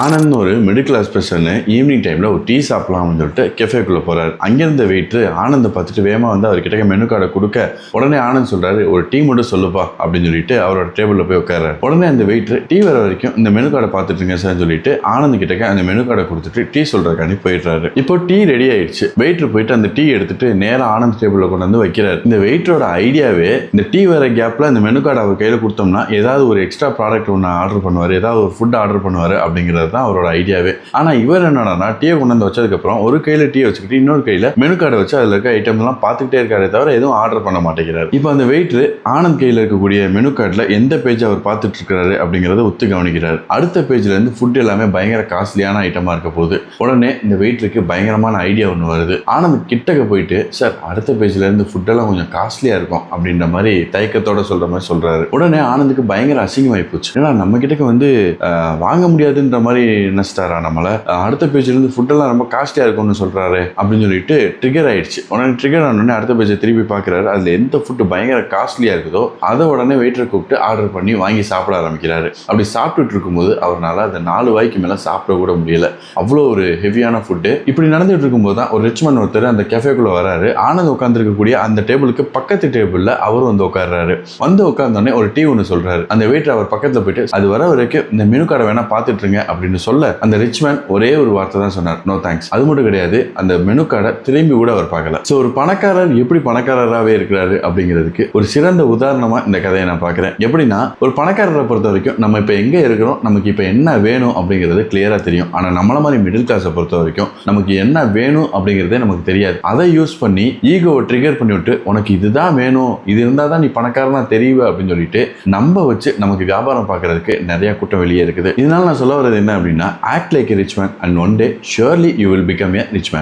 ஆனந்த் ஒரு middle class person evening டைம்ல ஒரு டீ சாப்பிடலாம்னு சொல்லிட்டு கெஃபேக்குள்ள போறாரு. அங்கிருந்த வெயிட்டர் ஆனந்தை பார்த்துட்டு வேகமா வந்து அவர்கிட்ட மெனு கார்டை கொடுக்க உடனே ஆனந்த் சொல்றாரு, ஒரு டீ மட்டும் சொல்லுப்பா அப்படின்னு சொல்லிட்டு அவரோட டேபிள்ல போய் உட்கார்றாரு. உடனே அந்த வெயிட்டர் டீ வர வரைக்கும் இந்த மெனு கார்டை பார்த்துட்டு இருங்க சார் சொல்லிட்டு ஆனந்த் கிட்ட அந்த மெனு கார்டை கொடுத்துட்டு டீ சொல்றதுக்காண்டி போயிடுறாரு. இப்போ டீ ரெடி ஆயிடுச்சு. வெயிட்டர் போயிட்டு அந்த டீ எடுத்துட்டு நேரா ஆனந்த் டேபிள்ல கொண்டு வந்து வைக்கிறாரு. இந்த வெயிட்டரோட ஐடியாவே இந்த டீ வர கேப்ல இந்த மெனு கார்டை அவர் கையில கொடுத்தோம்னா ஏதாவது ஒரு எக்ஸ்ட்ரா ப்ராடக்ட் ஒன்று ஆர்டர் பண்ணுவாரு, ஏதாவது ஒரு ஃபுட் ஆர்டர் பண்ணுவாரு அப்படிங்கிறது தான் அவரோட ஐடியாவே. ஆனா இவர் என்னன்னா டீயை கொண்டு வந்து வச்சதுக்கு அப்புறம் ஒரு கையில டீ வச்சுக்கிட்டு இன்னொரு கையில மெனு கார்டை வச்சு அதுல இருக்க ஐட்டம் எல்லாம் பார்த்துக்கிட்டே இருக்காரு தவிர எதுவும் ஆர்டர் பண்ண மாட்டேங்கிறாரு. இப்போ அந்த வெயிட்டர் ஆனந்த் கையில இருக்கக்கூடிய மெனு கார்டுல எந்த பேஜ் அவர் பார்த்துட்டு இருக்காரு அப்படிங்கறத ஒத்து கவனிக்கிறாரு. அடுத்த பேஜ்ல இருந்து ஃபுட் எல்லாமே பயங்கர காஸ்ட்லியான ஐட்டமா இருக்க போகுது. உடனே இந்த வெயிட்டருக்கு பயங்கரமான ஐடியா ஒன்று வருது. ஆனந்த் கிட்டக்க போயிட்டு, சார் அடுத்த பேஜ்ல இருந்து ஃபுட் எல்லாம் கொஞ்சம் காஸ்ட்லியா இருக்கும் அப்படின்ற மாதிரி தயக்கத்தோட சொல்ற மாதிரி சொல்றாரு. உடனே ஆனந்துக்கு பயங்கர அசிங்கமாயி போச்சு. ஏன்னா நம்ம கிட்ட வந்து வாங்க முடியாதுன்ற மாதிரி நினைச்சிட்டாரா நம்மள, அடுத்த பேஜ்ல இருந்து ஃபுட் எல்லாம் ரொம்ப காஸ்ட்லியா இருக்கும்னு சொல்றாரு அப்படின்னு சொல்லிட்டு ட்ரிகர் ஆயிடுச்சு. உடனே ட்ரிகர் ஆனோடனே அடுத்த பேஜை திருப்பி பாக்குறாரு. அதுல எந்த ஃபுட் பயங்கர காஸ்ட்லியா இருக்குதோ அதை உடனே வெயிட்டரை கூப்பிட்டு ஆர்டர் பண்ணி வாங்கி சாப்பிட ஆரம்பிக்கிறாரு. அப்படி சாப்பிட்டுட்டு இருக்கும்போது அவரால் அந்த 4 வாய்க்கு மேல சாப்பிட கூட முடியல. அவ்வளோ ஒரு ஹெவியான ஃபுட்டு. இப்படி நடந்துட்டு இருக்கும்போது தான் ஒரு ரிச்மன் ஒருத்தர் அந்த கெஃபேக்குள்ள வராரு. ஆனந்த் உட்காந்துருக்கக்கூடிய அந்த டேபிளுக்கு பக்கத்து டேபிள்ல அவரும் வந்து உட்கார்றாரு. வந்து உட்கார்ந்தோடனே ஒரு டீ ஒன்று சொல்றாரு. அந்த வெயிட்டர் அவர் பக்கத்துல போயிட்டு அது வர வரைக்கும் இந்த மெனு கார்டை வேணா பார்த்துட்டு இருங்க அப்படின்னு சொல்ல அந்த ரிச்மேன் ஒரே ஒரு வார்த்தை தான் சொன்னார், நோ தேங்க்ஸ். அது மட்டும் கிடையாது, அந்த மெனு கார்டை திரும்பி கூட அவர் பார்க்கல. ஸோ ஒரு பணக்காரர் எப்படி பணக்காரராகவே இருக்கிறாரு அப்படிங்கிறதுக்கு ஒரு சிறந்த உதாரணமா இந்த கதையை நான் பார்க்குறேன். எப்படின்னா ஒரு பணக்காரரை பொறுத்த வரைக்கும் நம்ம இப்போ எங்கே இருக்கிறோம், நமக்கு இப்போ என்ன வேணும் அப்படிங்கிறது கிளியரா தெரியும். ஆனால் நம்மள மாதிரி மிடில் கிளாஸை பொறுத்த வரைக்கும் நமக்கு என்ன வேணும் அப்படிங்கிறதே நமக்கு தெரியாது. அதை யூஸ் பண்ணி ஈகோவை ட்ரிகர் பண்ணி விட்டு உனக்கு இதுதான் வேணும், இது இருந்தால் தான் நீ பணக்காரனா தெரியுவ அப்படின்னு சொல்லிட்டு நம்ப வச்சு நமக்கு வியாபாரம் பார்க்கறதுக்கு நிறைய கூட்டம் வெளியே இருக்குது. இதனால நான் சொல்ல வர்றது என்ன அப்படின்னா, act like a rich man and one day surely you will become a rich man.